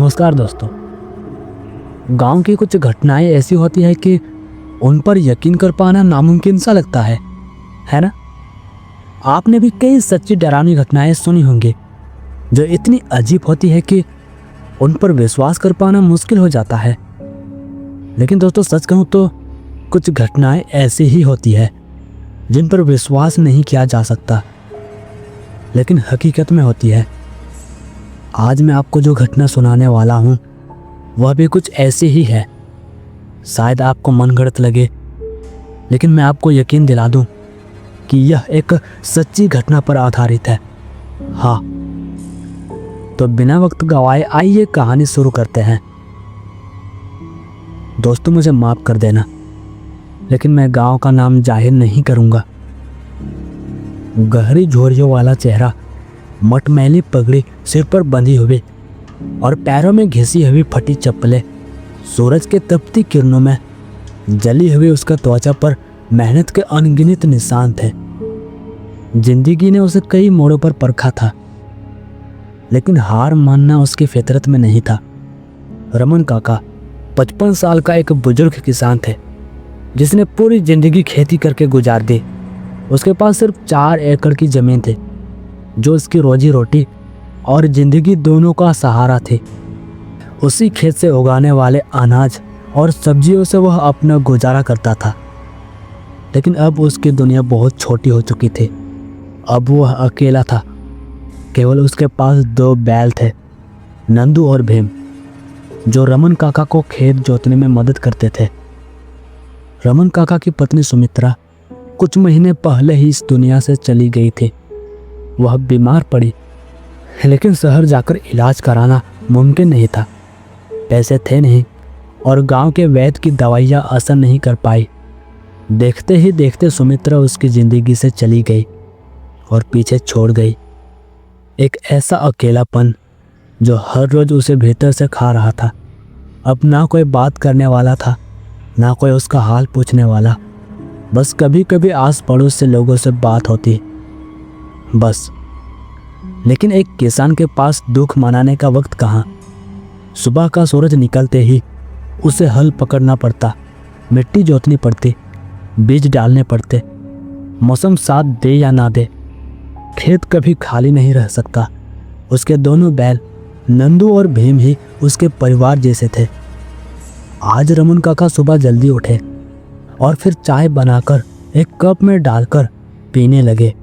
नमस्कार दोस्तों। गांव की कुछ घटनाएं ऐसी होती है कि उन पर यकीन कर पाना नामुमकिन सा लगता है ना। आपने भी कई सच्ची डरावनी घटनाएं सुनी होंगी जो इतनी अजीब होती है कि उन पर विश्वास कर पाना मुश्किल हो जाता है। लेकिन दोस्तों सच कहूं तो कुछ घटनाएं ऐसी ही होती है जिन पर विश्वास नहीं किया जा सकता, लेकिन हकीकत में होती है। आज मैं आपको जो घटना सुनाने वाला हूं वह भी कुछ ऐसी ही है। शायद आपको मनगढ़ंत लगे, लेकिन मैं आपको यकीन दिला दूं कि यह एक सच्ची घटना पर आधारित है। हाँ, तो बिना वक्त गवाए आइए कहानी शुरू करते हैं। दोस्तों मुझे माफ कर देना, लेकिन मैं गांव का नाम जाहिर नहीं करूंगा। गहरी झुर्रियों वाला चेहरा, मटमैली पगड़ी सिर पर बंधी हुई और पैरों में घिसी हुई फटी चप्पलें, सूरज के तपती किरणों में जली हुई उसका त्वचा पर मेहनत के अनगिनत निशान थे। जिंदगी ने उसे कई मोड़ों पर परखा था, लेकिन हार मानना उसकी फितरत में नहीं था। रमन काका 55 साल का एक बुजुर्ग किसान थे जिसने पूरी जिंदगी खेती करके गुजार दी। उसके पास सिर्फ 4 एकड़ की जमीन थी जो उसकी रोजी रोटी और जिंदगी दोनों का सहारा थी। उसी खेत से उगाने वाले अनाज और सब्जियों से वह अपना गुजारा करता था। लेकिन अब उसकी दुनिया बहुत छोटी हो चुकी थी। अब वह अकेला था। केवल उसके पास 2 बैल थे, नंदू और भीम, जो रमन काका को खेत जोतने में मदद करते थे। रमन काका की पत्नी सुमित्रा कुछ महीने पहले ही इस दुनिया से चली गई थी। वह बीमार पड़ी, लेकिन शहर जाकर इलाज कराना मुमकिन नहीं था। पैसे थे नहीं और गांव के वैद्य की दवाइयाँ असर नहीं कर पाई। देखते ही देखते सुमित्रा उसकी जिंदगी से चली गई और पीछे छोड़ गई एक ऐसा अकेलापन जो हर रोज उसे भीतर से खा रहा था। अब ना कोई बात करने वाला था, ना कोई उसका हाल पूछने वाला। बस कभी कभी आस पड़ोस से लोगों से बात होती, बस। लेकिन एक किसान के पास दुख मनाने का वक्त कहाँ। सुबह का सूरज निकलते ही उसे हल पकड़ना पड़ता, मिट्टी जोतनी पड़ती, बीज डालने पड़ते। मौसम साथ दे या ना दे, खेत कभी खाली नहीं रह सकता। उसके दोनों बैल नंदू और भीम ही उसके परिवार जैसे थे। आज रमन काका सुबह जल्दी उठे और फिर चाय बनाकर एक कप में डालकर पीने लगे।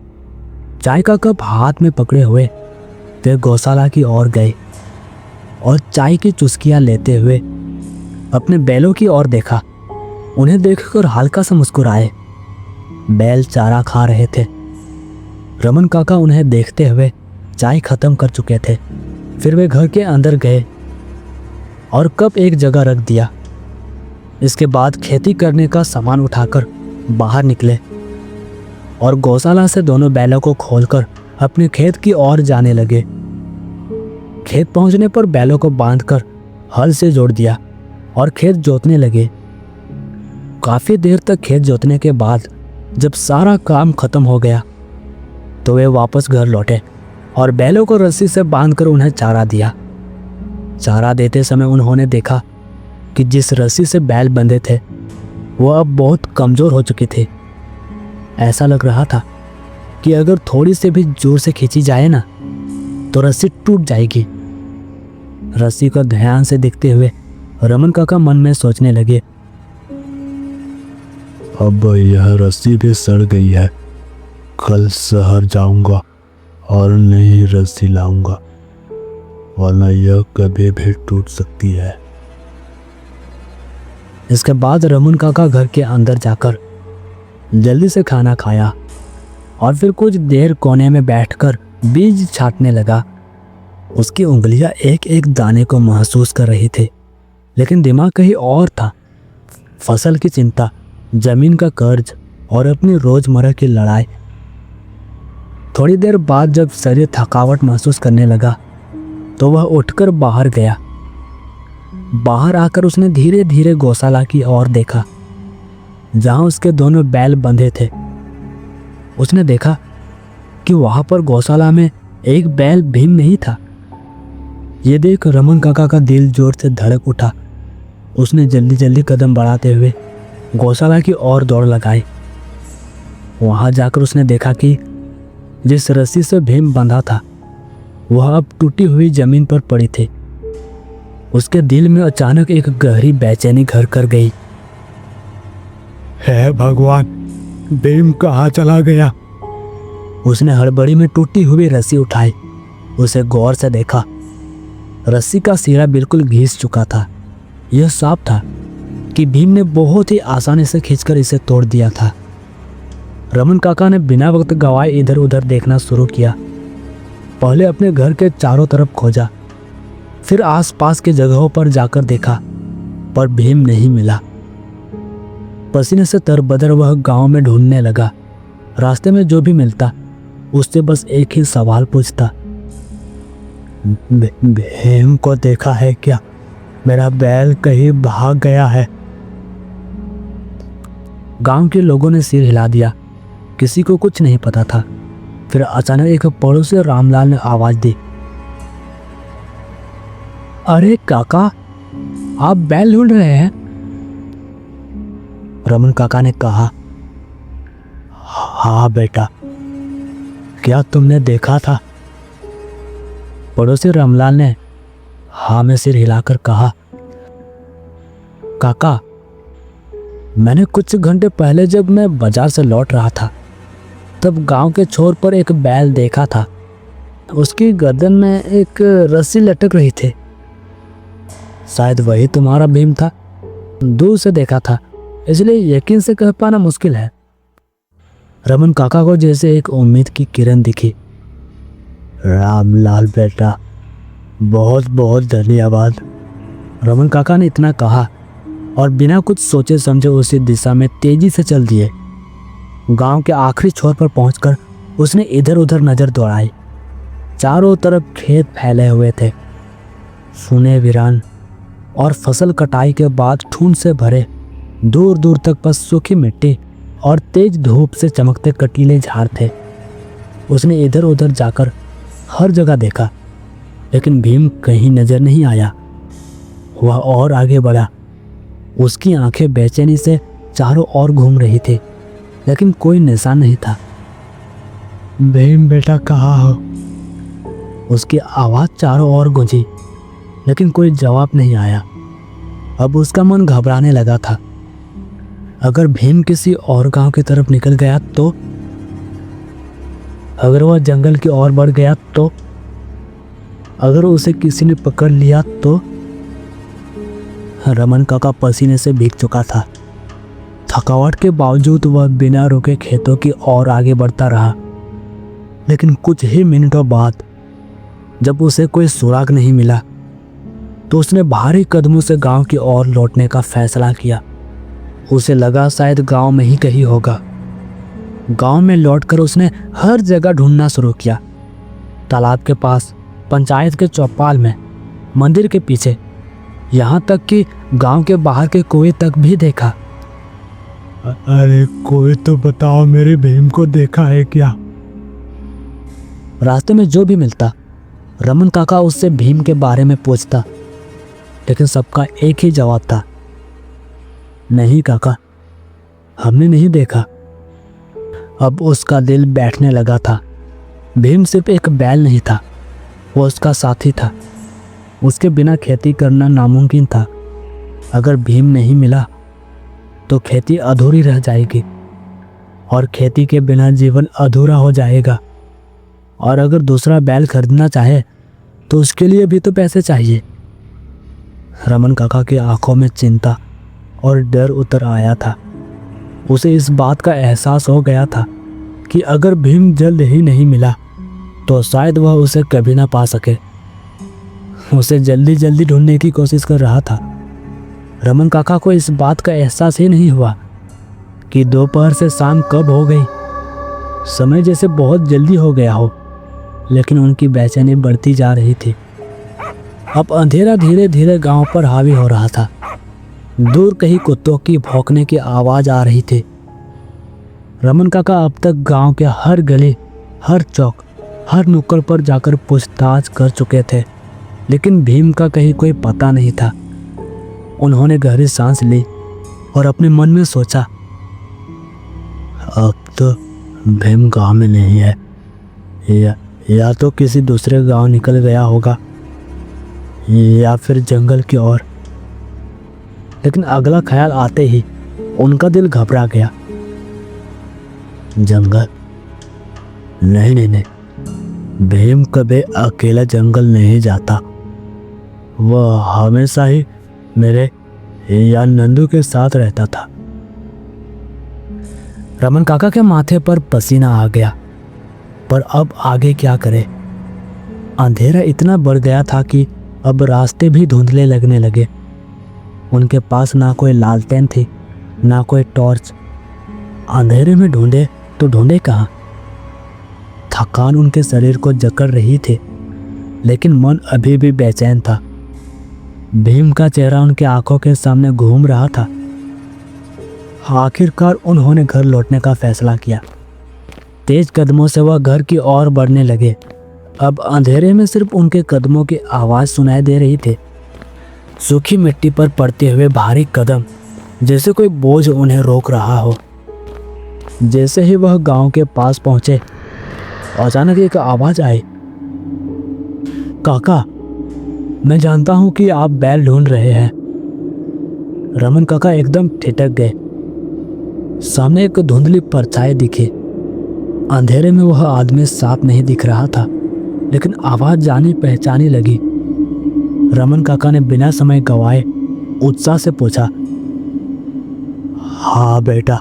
चाय का कप हाथ में पकड़े हुए वे गौशाला की ओर गए और चाय की चुस्कियां लेते हुए अपने बैलों की ओर देखा। उन्हें देखकर हल्का सा मुस्कुराए। बैल चारा खा रहे थे। रमन काका उन्हें देखते हुए चाय खत्म कर चुके थे। फिर वे घर के अंदर गए और कप एक जगह रख दिया। इसके बाद खेती करने का सामान उठाकर बाहर निकले और गौशाला से दोनों बैलों को खोलकर अपने खेत की ओर जाने लगे। खेत पहुंचने पर बैलों को बांधकर हल से जोड़ दिया और खेत जोतने लगे। काफी देर तक खेत जोतने के बाद जब सारा काम खत्म हो गया तो वे वापस घर लौटे और बैलों को रस्सी से बांधकर उन्हें चारा दिया। चारा देते समय उन्होंने देखा कि जिस रस्सी से बैल बंधे थे वो अब बहुत कमजोर हो चुकी थी। ऐसा लग रहा था कि अगर थोड़ी से भी जोर से खींची जाए ना तो रस्सी टूट जाएगी। रस्सी को ध्यान से देखते हुए रमन काका मन में सोचने लगे, अब यह रस्सी भी सड़ गई है। कल शहर जाऊंगा और नई रस्सी लाऊंगा, वरना यह कभी भी टूट सकती है। इसके बाद रमन काका घर के अंदर जाकर जल्दी से खाना खाया और फिर कुछ देर कोने में बैठकर बीज छांटने लगा। उसकी उंगलियां एक एक दाने को महसूस कर रही थी, लेकिन दिमाग कहीं और था। फसल की चिंता, जमीन का कर्ज और अपनी रोजमर्रा की लड़ाई। थोड़ी देर बाद जब शरीर थकावट महसूस करने लगा तो वह उठकर बाहर गया। बाहर आकर उसने धीरे धीरे गौशाला की ओर देखा जहां उसके दोनों बैल बंधे थे। उसने देखा कि वहां पर गौशाला में एक बैल भीम नहीं था। ये देख रमन काका का दिल जोर से धड़क उठा। उसने जल्दी जल्दी कदम बढ़ाते हुए गौशाला की ओर दौड़ लगाई। वहां जाकर उसने देखा कि जिस रस्सी से भीम बंधा था वह अब टूटी हुई जमीन पर पड़ी थी। उसके दिल में अचानक एक गहरी बेचैनी घर कर गई। हे भगवान, भीम कहाँ चला गया? उसने हड़बड़ी में टूटी हुई रस्सी उठाई, उसे गौर से देखा। रस्सी का सिरा बिल्कुल घिस चुका था। यह साफ था कि भीम ने बहुत ही आसानी से खींचकर इसे तोड़ दिया था। रमन काका ने बिना वक्त गवाए इधर उधर देखना शुरू किया। पहले अपने घर के चारों तरफ खोजा, फिर आसपास के जगहों पर जाकर देखा, पर भीम नहीं मिला। पसीने से तरबदर वह गांव में ढूंढने लगा। रास्ते में जो भी मिलता उससे बस एक ही सवाल पूछता, भीम को देखा है क्या? मेरा बैल कहीं भाग गया है। गांव के लोगों ने सिर हिला दिया, किसी को कुछ नहीं पता था। फिर अचानक एक पड़ोसी रामलाल ने आवाज दी, अरे काका, आप बैल ढूंढ रहे हैं? रमन काका ने कहा, हाँ बेटा, क्या तुमने देखा था? पड़ोसी रामलाल ने हाँ में सिर हिलाकर कहा, काका, मैंने कुछ घंटे पहले जब मैं बाजार से लौट रहा था तब गांव के छोर पर एक बैल देखा था। उसकी गर्दन में एक रस्सी लटक रही थी। शायद वही तुम्हारा भीम था। दूर से देखा था, इसलिए यकीन से कह पाना मुश्किल है। रमन काका को जैसे एक उम्मीद की किरण दिखी। रामलाल बेटा, बहुत बहुत धन्यवाद। रमन काका ने इतना कहा और बिना कुछ सोचे समझे उसी दिशा में तेजी से चल दिए। गांव के आखिरी छोर पर पहुंचकर उसने इधर उधर नजर दौड़ाई। चारों तरफ खेत फैले हुए थे, सुने वीरान, और फसल कटाई के बाद ठूंठ से भरे। दूर दूर तक बस सूखी मिट्टी और तेज धूप से चमकते कटीले झाड़ थे। उसने इधर उधर जाकर हर जगह देखा, लेकिन भीम कहीं नजर नहीं आया। वह और आगे बढ़ा। उसकी आंखें बेचैनी से चारों ओर घूम रही थी, लेकिन कोई निशान नहीं था। भीम बेटा कहाँ हो? उसकी आवाज चारों ओर गूंजी, लेकिन कोई जवाब नहीं आया। अब उसका मन घबराने लगा था। अगर भीम किसी और गांव की तरफ निकल गया तो? अगर वह जंगल की ओर बढ़ गया तो? अगर उसे किसी ने पकड़ लिया तो? रमन काका पसीने से भीग चुका था। थकावट के बावजूद वह बिना रुके खेतों की ओर आगे बढ़ता रहा। लेकिन कुछ ही मिनटों बाद जब उसे कोई सुराग नहीं मिला तो उसने भारी कदमों से गांव की ओर लौटने का फैसला किया। उसे लगा शायद गांव में ही कहीं होगा। गांव में लौटकर उसने हर जगह ढूंढना शुरू किया। तालाब के पास, पंचायत के चौपाल में, मंदिर के पीछे, यहाँ तक कि गांव के बाहर के कुएं तक भी देखा। अरे कोई तो बताओ, मेरे भीम को देखा है क्या? रास्ते में जो भी मिलता रमन काका उससे भीम के बारे में पूछता, लेकिन सबका एक ही जवाब था, नहीं काका, हमने नहीं देखा। अब उसका दिल बैठने लगा था। भीम सिर्फ एक बैल नहीं था, वो उसका साथी था। उसके बिना खेती करना नामुमकिन था। अगर भीम नहीं मिला तो खेती अधूरी रह जाएगी, और खेती के बिना जीवन अधूरा हो जाएगा। और अगर दूसरा बैल खरीदना चाहे तो उसके लिए भी तो पैसे चाहिए। रमन काका की आंखों में चिंता और डर उतर आया था। उसे इस बात का एहसास हो गया था कि अगर भीम जल्द ही नहीं मिला तो शायद वह उसे कभी ना पा सके। उसे जल्दी जल्दी ढूंढने की कोशिश कर रहा था। रमन काका को इस बात का एहसास ही नहीं हुआ कि दोपहर से शाम कब हो गई। समय जैसे बहुत जल्दी हो गया हो, लेकिन उनकी बेचैनी बढ़ती जा रही थी। अब अंधेरा धीरे धीरे गांव पर हावी हो रहा था। दूर कहीं कुत्तों की भौंकने की आवाज आ रही थी। रमन काका अब तक गांव के हर गली, हर चौक, हर नुक्कड़ पर जाकर पूछताछ कर चुके थे, लेकिन भीम का कहीं कोई पता नहीं था। उन्होंने गहरी सांस ली और अपने मन में सोचा, अब तो भीम गांव में नहीं है, या तो किसी दूसरे गांव निकल गया होगा या फिर जंगल की ओर। लेकिन अगला ख्याल आते ही उनका दिल घबरा गया। जंगल? नहीं नहीं नहीं, भीम कभी अकेला जंगल नहीं जाता। वह हमेशा ही मेरे या नंदू के साथ रहता था। रमन काका के माथे पर पसीना आ गया, पर अब आगे क्या करे। अंधेरा इतना बढ़ गया था कि अब रास्ते भी धुंधले लगने लगे। उनके पास ना कोई लालटेन थी, ना कोई टॉर्च। अंधेरे में ढूंढे तो ढूंढे कहाँ। थकान उनके शरीर को जकड़ रही थी, लेकिन मन अभी भी बेचैन था। भीम का चेहरा उनके आंखों के सामने घूम रहा था। आखिरकार उन्होंने घर लौटने का फैसला किया। तेज कदमों से वह घर की ओर बढ़ने लगे। अब अंधेरे में सिर्फ उनके कदमों की आवाज़ सुनाई दे रही थी। सूखी मिट्टी पर पड़ते हुए भारी कदम, जैसे कोई बोझ उन्हें रोक रहा हो। जैसे ही वह गांव के पास पहुंचे, अचानक एक आवाज़ आई, काका, मैं जानता हूं कि आप बैल ढूंढ रहे हैं। रमन काका एकदम ठिठक गए। सामने एक धुंधली परछाई दिखी। अंधेरे में वह आदमी साफ नहीं दिख रहा था, लेकिन आवाज जानी पहचानी लगी। रमन काका ने बिना समय गवाए उत्साह से पूछा, हाँ बेटा,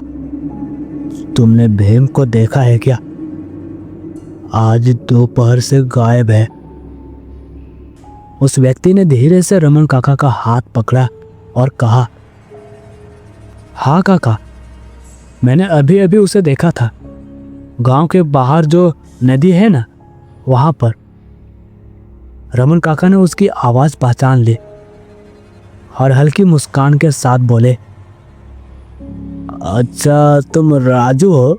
तुमने भीम को देखा है क्या? आज दोपहर से गायब है। उस व्यक्ति ने धीरे से रमन काका का हाथ पकड़ा और कहा, हाँ काका, मैंने अभी अभी उसे देखा था। गांव के बाहर जो नदी है ना, वहां पर। रमन काका ने उसकी आवाज पहचान ली और हल्की मुस्कान के साथ बोले, अच्छा, तुम राजू हो?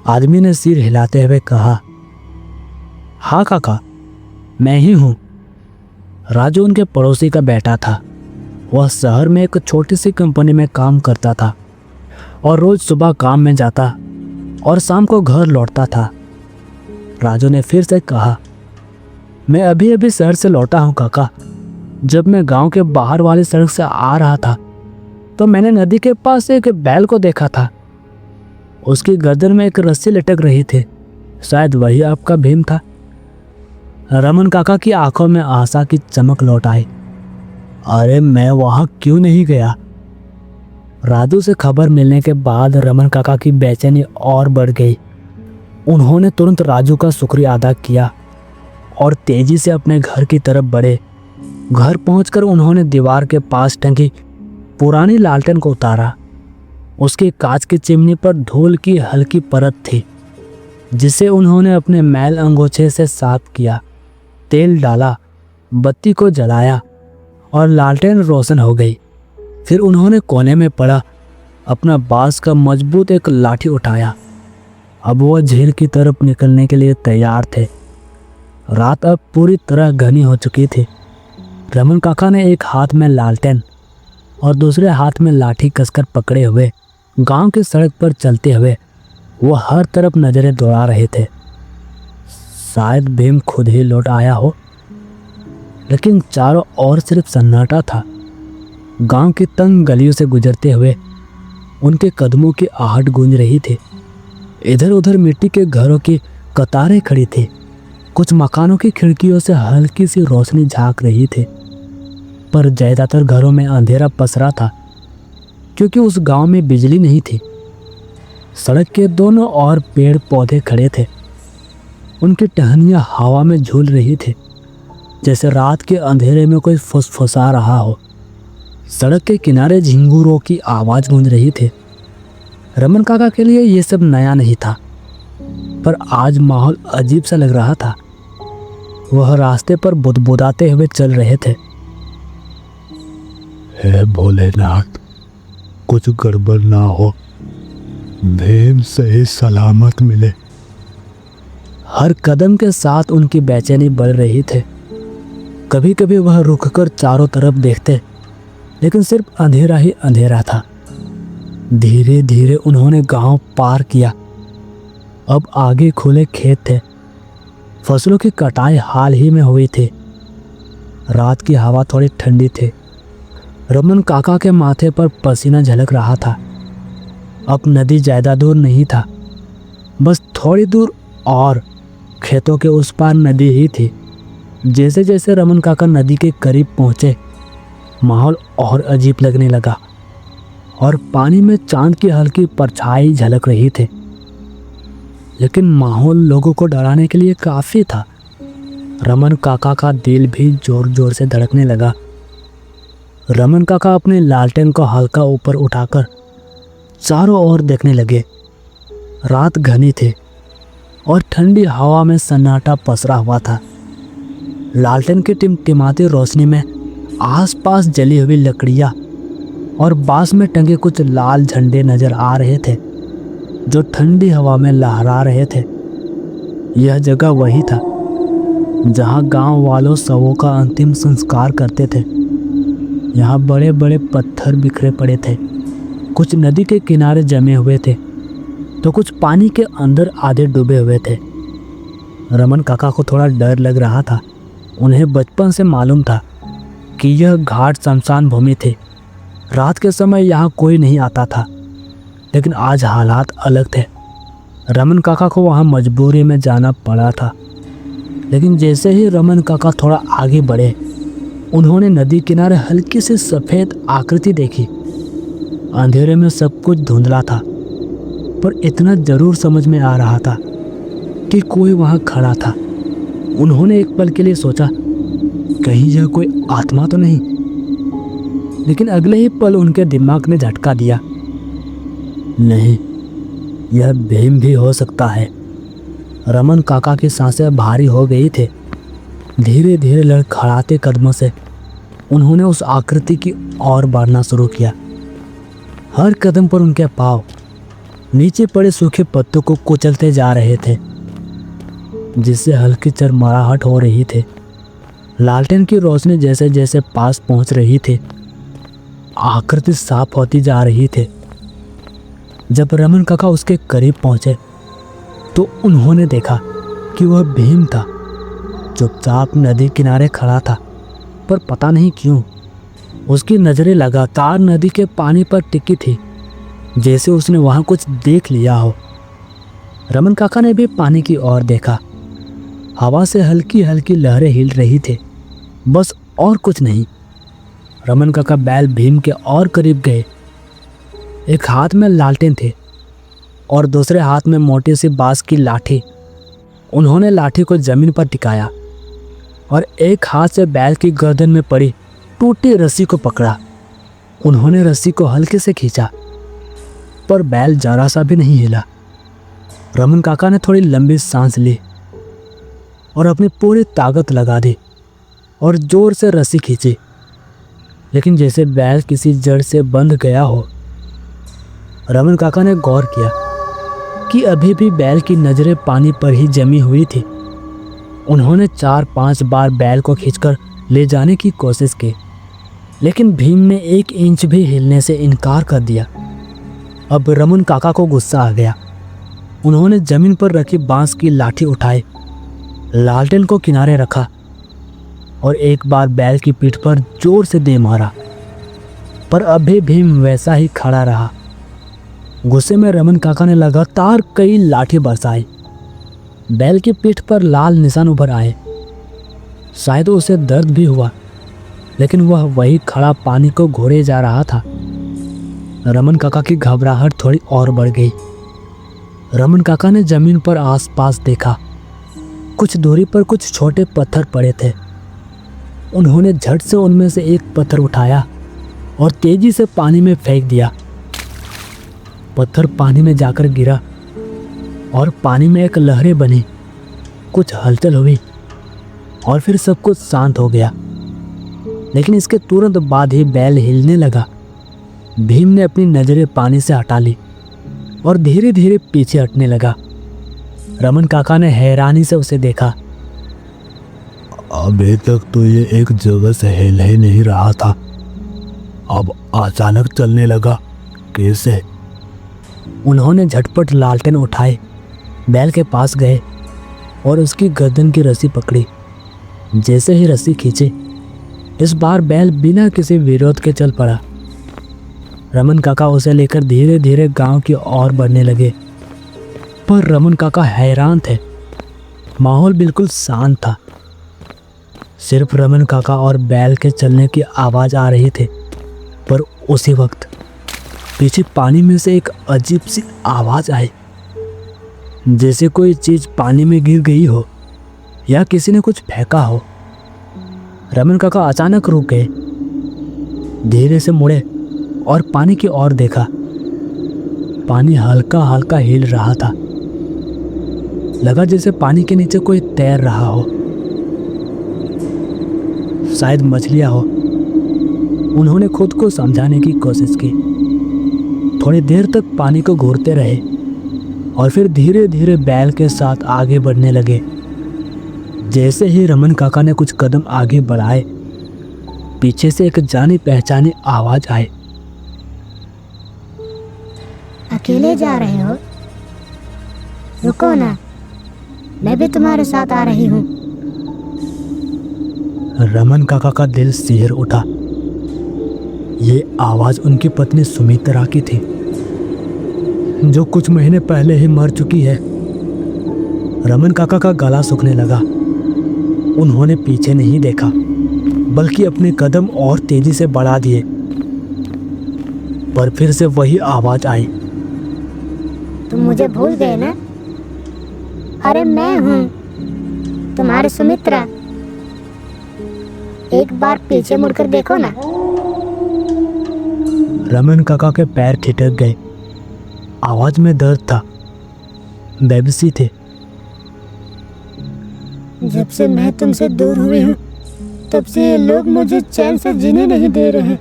आदमी ने सिर हिलाते हुए कहा, हाँ काका, मैं ही हूं। राजू उनके पड़ोसी का बेटा था। वह शहर में एक छोटी सी कंपनी में काम करता था और रोज सुबह काम में जाता और शाम को घर लौटता था। राजू ने फिर से कहा, मैं अभी अभी शहर से लौटा हूं काका। जब मैं गांव के बाहर वाली सड़क से आ रहा था तो मैंने नदी के पास एक बैल को देखा था। उसकी गर्दन में एक रस्सी लटक रही थी। शायद वही आपका भीम था। रमन काका की आंखों में आशा की चमक लौट आई। अरे मैं वहां क्यों नहीं गया? राजू से खबर मिलने के बाद रमन काका की बेचैनी और बढ़ गई। उन्होंने तुरंत राजू का शुक्रिया अदा किया और तेजी से अपने घर की तरफ बढ़े। घर पहुंचकर उन्होंने दीवार के पास टंगी पुरानी लालटेन को उतारा। उसकी कांच की चिमनी पर धूल की हल्की परत थी, जिसे उन्होंने अपने मैल अंगोछे से साफ किया। तेल डाला, बत्ती को जलाया और लालटेन रोशन हो गई। फिर उन्होंने कोने में पड़ा अपना बांस का मजबूत एक लाठी उठाया। अब वह झील की तरफ निकलने के लिए तैयार थे। रात अब पूरी तरह घनी हो चुकी थी। रमन काका ने एक हाथ में लालटेन और दूसरे हाथ में लाठी कसकर पकड़े हुए गांव की सड़क पर चलते हुए वो हर तरफ नजरें दौड़ा रहे थे। शायद भीम खुद ही लौट आया हो, लेकिन चारों ओर सिर्फ सन्नाटा था। गांव की तंग गलियों से गुजरते हुए उनके कदमों की आहट गूंज रही थी। इधर उधर मिट्टी के घरों की कतारें खड़ी थी। कुछ मकानों की खिड़कियों से हल्की सी रोशनी झांक रही थी, पर ज्यादातर घरों में अंधेरा पसरा था, क्योंकि उस गांव में बिजली नहीं थी। सड़क के दोनों ओर पेड़ पौधे खड़े थे। उनकी टहनियाँ हवा में झूल रही थी, जैसे रात के अंधेरे में कोई फुसफुसा रहा हो। सड़क के किनारे झिंगुरों की आवाज़ गूंज रही थी। रमन काका के लिए ये सब नया नहीं था, पर आज माहौल अजीब सा लग रहा था। वह रास्ते पर बुदबुदाते हुए चल रहे थे। हे भोलेनाथ, कुछ गड़बड़ ना हो, भीम सही सलामत मिले। हर कदम के साथ उनकी बेचैनी बढ़ रही थी। कभी कभी वह रुककर चारों तरफ देखते, लेकिन सिर्फ अंधेरा ही अंधेरा था। धीरे धीरे उन्होंने गांव पार किया। अब आगे खुले खेत थे। फसलों की कटाई हाल ही में हुई थी। रात की हवा थोड़ी ठंडी थी। रमन काका के माथे पर पसीना झलक रहा था। अब नदी ज़्यादा दूर नहीं था, बस थोड़ी दूर और खेतों के उस पार नदी ही थी। जैसे जैसे रमन काका नदी के करीब पहुंचे, माहौल और अजीब लगने लगा और पानी में चांद की हल्की परछाई झलक रही थी। लेकिन माहौल लोगों को डराने के लिए काफ़ी था। रमन काका का दिल भी जोर जोर से धड़कने लगा। रमन काका अपने लालटेन को हल्का ऊपर उठाकर चारों ओर देखने लगे। रात घनी थी और ठंडी हवा में सन्नाटा पसरा हुआ था। लालटेन की टिमटिमाती रोशनी में आसपास जली हुई लकड़ियाँ और बांस में टंगे कुछ लाल झंडे नजर आ रहे थे जो ठंडी हवा में लहरा रहे थे। यह जगह वही था जहाँ गांव वालों शवों का अंतिम संस्कार करते थे। यहाँ बड़े बड़े पत्थर बिखरे पड़े थे। कुछ नदी के किनारे जमे हुए थे तो कुछ पानी के अंदर आधे डूबे हुए थे। रमन काका को थोड़ा डर लग रहा था। उन्हें बचपन से मालूम था कि यह घाट शमशान भूमि थी। रात के समय यहाँ कोई नहीं आता था, लेकिन आज हालात अलग थे। रमन काका को वहाँ मजबूरी में जाना पड़ा था। लेकिन जैसे ही रमन काका थोड़ा आगे बढ़े, उन्होंने नदी किनारे हल्की सी सफ़ेद आकृति देखी। अंधेरे में सब कुछ धुंधला था, पर इतना जरूर समझ में आ रहा था कि कोई वहाँ खड़ा था। उन्होंने एक पल के लिए सोचा, कहीं यह कोई आत्मा तो नहीं। लेकिन अगले ही पल उनके दिमाग ने झटका दिया, नहीं, यह भीम भी हो सकता है। रमन काका की सांसें भारी हो गई थी। धीरे धीरे लड़खड़ाते कदमों से उन्होंने उस आकृति की ओर बढ़ना शुरू किया। हर कदम पर उनके पाँव नीचे पड़े सूखे पत्तों को कुचलते जा रहे थे, जिससे हल्की चरमराहट हो रही थी। लालटेन की रोशनी जैसे जैसे पास पहुंच रही थी, आकृति साफ होती जा रही थी। जब रमन काका उसके करीब पहुंचे तो उन्होंने देखा कि वह भीम था। चुपचाप नदी किनारे खड़ा था, पर पता नहीं क्यों उसकी नज़रें लगातार नदी के पानी पर टिकी थी, जैसे उसने वहाँ कुछ देख लिया हो। रमन काका ने भी पानी की ओर देखा। हवा से हल्की हल्की लहरें हिल रही थी, बस और कुछ नहीं। रमन काका बैल भीम के और करीब गए। एक हाथ में लालटेन थे और दूसरे हाथ में मोटी सी बांस की लाठी। उन्होंने लाठी को जमीन पर टिकाया और एक हाथ से बैल की गर्दन में पड़ी टूटी रस्सी को पकड़ा। उन्होंने रस्सी को हल्के से खींचा, पर बैल जरा सा भी नहीं हिला। रमन काका ने थोड़ी लंबी सांस ली और अपनी पूरी ताकत लगा दी और जोर से रस्सी खींची, लेकिन जैसे बैल किसी जड़ से बंध गया हो। रमन काका ने गौर किया कि अभी भी बैल की नज़रें पानी पर ही जमी हुई थी। उन्होंने 4-5 बार बैल को खींचकर ले जाने की कोशिश की, लेकिन भीम ने 1 इंच भी हिलने से इनकार कर दिया। अब रमन काका को गुस्सा आ गया। उन्होंने जमीन पर रखी बांस की लाठी उठाई, लालटेन को किनारे रखा और एक बार बैल की पीठ पर जोर से दे मारा, पर अभी भीम वैसा ही खड़ा रहा। गुस्से में रमन काका ने लगातार कई लाठी बरसाई। बैल की पीठ पर लाल निशान उभर आए। शायद उसे दर्द भी हुआ, लेकिन वह वही खड़ा पानी को घोरे जा रहा था। रमन काका की घबराहट थोड़ी और बढ़ गई। रमन काका ने जमीन पर आसपास देखा। कुछ दूरी पर कुछ छोटे पत्थर पड़े थे। उन्होंने झट से उनमें से एक पत्थर उठाया और तेजी से पानी में फेंक दिया। पत्थर पानी में जाकर गिरा और पानी में एक लहरें बनी। कुछ हलचल हुई और फिर सब कुछ शांत हो गया। लेकिन इसके तुरंत बाद ही बैल हिलने लगा। भीम ने अपनी नज़रें पानी से हटा ली और धीरे धीरे पीछे हटने लगा। रमन काका ने हैरानी से उसे देखा। अभी तक तो ये एक जगह से हिल ही नहीं रहा था, अब अचानक चलने लगा, कैसे? उन्होंने झटपट लालटेन उठाए, बैल के पास गए और उसकी गर्दन की रस्सी पकड़ी। जैसे ही रस्सी खींची, इस बार बैल बिना किसी विरोध के चल पड़ा। रमन काका उसे लेकर धीरे धीरे गांव की ओर बढ़ने लगे, पर रमन काका हैरान थे। माहौल बिल्कुल शांत था, सिर्फ रमन काका और बैल के चलने की आवाज़ आ रही थी। पर उसी वक्त पीछे पानी में से एक अजीब सी आवाज़ आई, जैसे कोई चीज़ पानी में गिर गई हो या किसी ने कुछ फेंका हो। रमन काका अचानक रुक गए, धीरे से मुड़े और पानी की ओर देखा। पानी हल्का हल्का हिल रहा था, लगा जैसे पानी के नीचे कोई तैर रहा हो, शायद मछलियां हो। उन्होंने खुद को समझाने की कोशिश की। थोड़ी देर तक पानी को घूरते रहे और फिर धीरे धीरे बैल के साथ आगे बढ़ने लगे। जैसे ही रमन काका ने कुछ कदम आगे बढ़ाए, पीछे से एक जानी पहचानी आवाज आई। अकेले जा रहे हो? रुको ना, मैं भी तुम्हारे साथ आ रही हूँ। रमन काका का दिल सिहर उठा। ये आवाज उनकी पत्नी सुमित्रा की थी, जो कुछ महीने पहले ही मर चुकी है। रमन काका का गला सूखने लगा। उन्होंने पीछे नहीं देखा, बल्कि अपने कदम और तेजी से बढ़ा दिए। पर फिर से वही आवाज आई। तुम मुझे भूल गए ना? अरे मैं हूँ, तुम्हारी सुमित्रा। एक बार पीछे मुड़कर देखो ना। रमन काका के पैर ठिठक गए। आवाज में दर्द था, बेबसी थे। जब से मैं तुमसे दूर हुई हूँ, तब से ये लोग मुझे चैन से जीने नहीं दे रहे।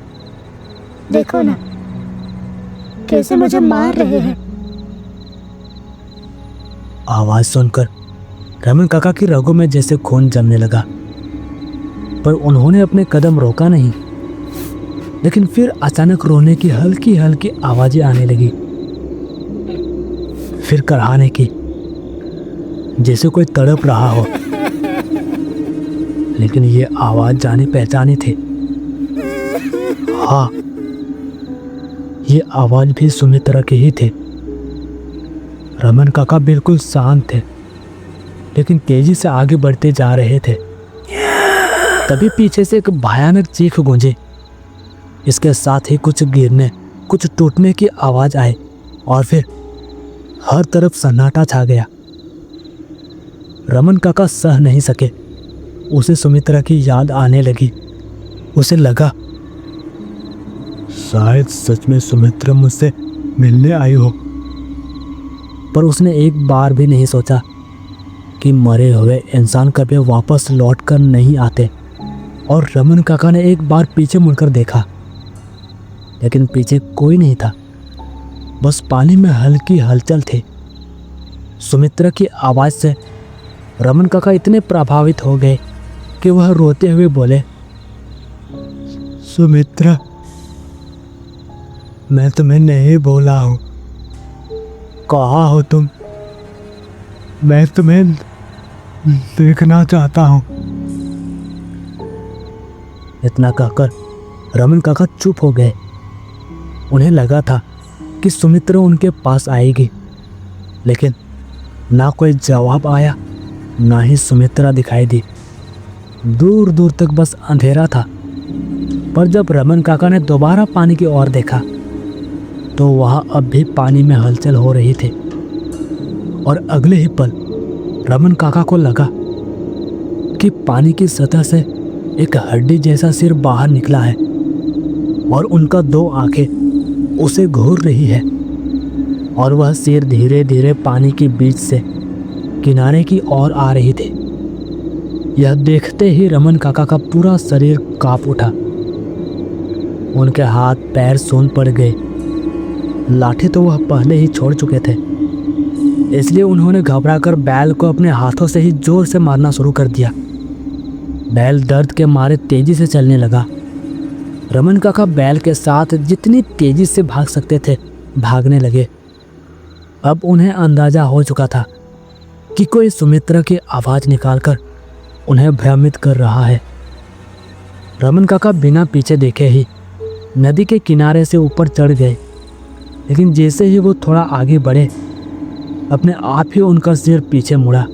देखो ना, कैसे मुझे मार रहे हैं। आवाज सुनकर रमन काका की रगों में जैसे खून जमने लगा, पर उन्होंने अपने कदम रोका नहीं। लेकिन फिर अचानक रोने की हल्की हल्की आवाजें आने लगी, फिर कराहने की, जैसे कोई तड़प रहा हो। लेकिन ये आवाज जानी पहचानी थी। हाँ, ये आवाज भी सुमित्रा की ही थी। रमन काका बिल्कुल शांत थे, लेकिन तेजी से आगे बढ़ते जा रहे थे। तभी पीछे से एक भयानक चीख गूंजी। इसके साथ ही कुछ गिरने, कुछ टूटने की आवाज आई और फिर हर तरफ सन्नाटा छा गया। रमन काका सह नहीं सके। उसे सुमित्रा की याद आने लगी। उसे लगा शायद सच में सुमित्रा मुझसे मिलने आई हो। पर उसने एक बार भी नहीं सोचा कि मरे हुए इंसान कभी वापस लौट कर नहीं आते। और रमन काका ने एक बार पीछे मुड़कर देखा, लेकिन पीछे कोई नहीं था, बस पानी में हल्की हलचल थी। सुमित्रा की आवाज़ से रमन काका इतने प्रभावित हो गए कि वह रोते हुए बोले, सुमित्रा, मैं तुम्हें नहीं बोला हूँ। कहाँ हो तुम? मैं तुम्हें देखना चाहता हूँ। इतना कहकर रमन काका चुप हो गए। उन्हें लगा था कि सुमित्रा उनके पास आएगी, लेकिन ना कोई जवाब आया, ना ही सुमित्रा दिखाई दी। दूर दूर तक बस अंधेरा था। पर जब रमन काका ने दोबारा पानी की ओर देखा, तो वहाँ अब भी पानी में हलचल हो रही थी। और अगले ही पल रमन काका को लगा कि पानी की सतह से एक हड्डी जैसा सिर बाहर निकला है और उनका दो आंखें उसे घूर रही है। और वह सिर धीरे धीरे पानी के बीच से किनारे की ओर आ रही थी। यह देखते ही रमन काका का पूरा शरीर कांप उठा। उनके हाथ पैर सून पड़ गए। लाठी तो वह पहले ही छोड़ चुके थे, इसलिए उन्होंने घबराकर बैल को अपने हाथों से ही जोर से मारना शुरू कर दिया। बैल दर्द के मारे तेजी से चलने लगा। रमन काका बैल के साथ जितनी तेजी से भाग सकते थे भागने लगे। अब उन्हें अंदाजा हो चुका था कि कोई सुमित्रा की आवाज़ निकालकर उन्हें भ्रमित कर रहा है। रमन काका बिना पीछे देखे ही नदी के किनारे से ऊपर चढ़ गए, लेकिन जैसे ही वो थोड़ा आगे बढ़े अपने आप ही उनका सिर पीछे मुड़ा।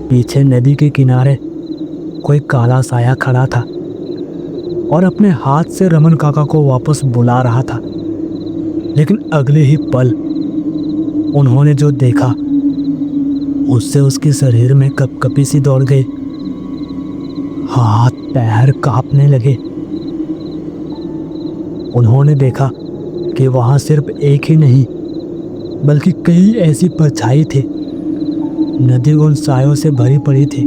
पीछे नदी के किनारे कोई काला साया खड़ा था और अपने हाथ से रमन काका को वापस बुला रहा था। लेकिन अगले ही पल उन्होंने जो देखा उससे उसके शरीर में कपकपी सी दौड़ गई। हाथ पैर कांपने लगे। उन्होंने देखा कि वहां सिर्फ एक ही नहीं बल्कि कई ऐसी परछाई थी। नदी उन सायों से भरी पड़ी थी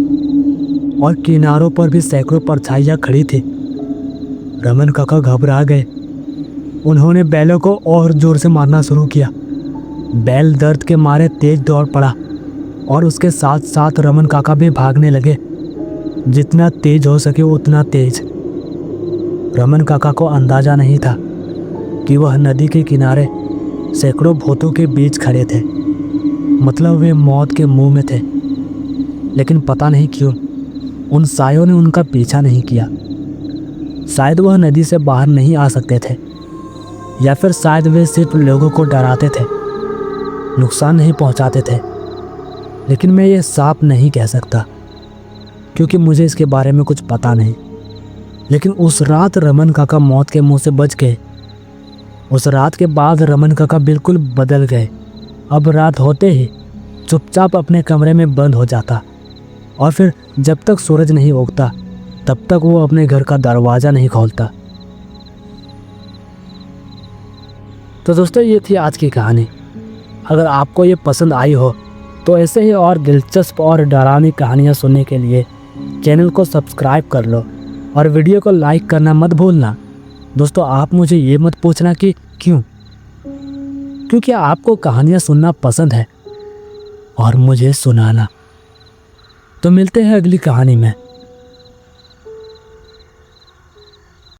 और किनारों पर भी सैकड़ों परछाइयां खड़ी थी। रमन काका घबरा गए। उन्होंने बैलों को और जोर से मारना शुरू किया। बैल दर्द के मारे तेज दौड़ पड़ा और उसके साथ साथ रमन काका भी भागने लगे, जितना तेज हो सके उतना तेज। रमन काका को अंदाजा नहीं था कि वह नदी के किनारे सैकड़ों भूतों के बीच खड़े थे, मतलब वे मौत के मुंह में थे। लेकिन पता नहीं क्यों उन सायों ने उनका पीछा नहीं किया। शायद वह नदी से बाहर नहीं आ सकते थे, या फिर शायद वे सिर्फ लोगों को डराते थे, नुकसान नहीं पहुंचाते थे। लेकिन मैं ये साफ नहीं कह सकता क्योंकि मुझे इसके बारे में कुछ पता नहीं। लेकिन उस रात रमन काका मौत के मुंह से बच गए। उस रात के बाद रमन काका बिल्कुल बदल गए। अब रात होते ही चुपचाप अपने कमरे में बंद हो जाता और फिर जब तक सूरज नहीं उगता तब तक वो अपने घर का दरवाज़ा नहीं खोलता। तो दोस्तों, ये थी आज की कहानी। अगर आपको ये पसंद आई हो तो ऐसे ही और दिलचस्प और डरावनी कहानियाँ सुनने के लिए चैनल को सब्सक्राइब कर लो और वीडियो को लाइक करना मत भूलना। दोस्तों, आप मुझे ये मत पूछना कि क्यों, क्योंकि आपको कहानियाँ सुनना पसंद है और मुझे सुनाना। तो मिलते हैं अगली कहानी में।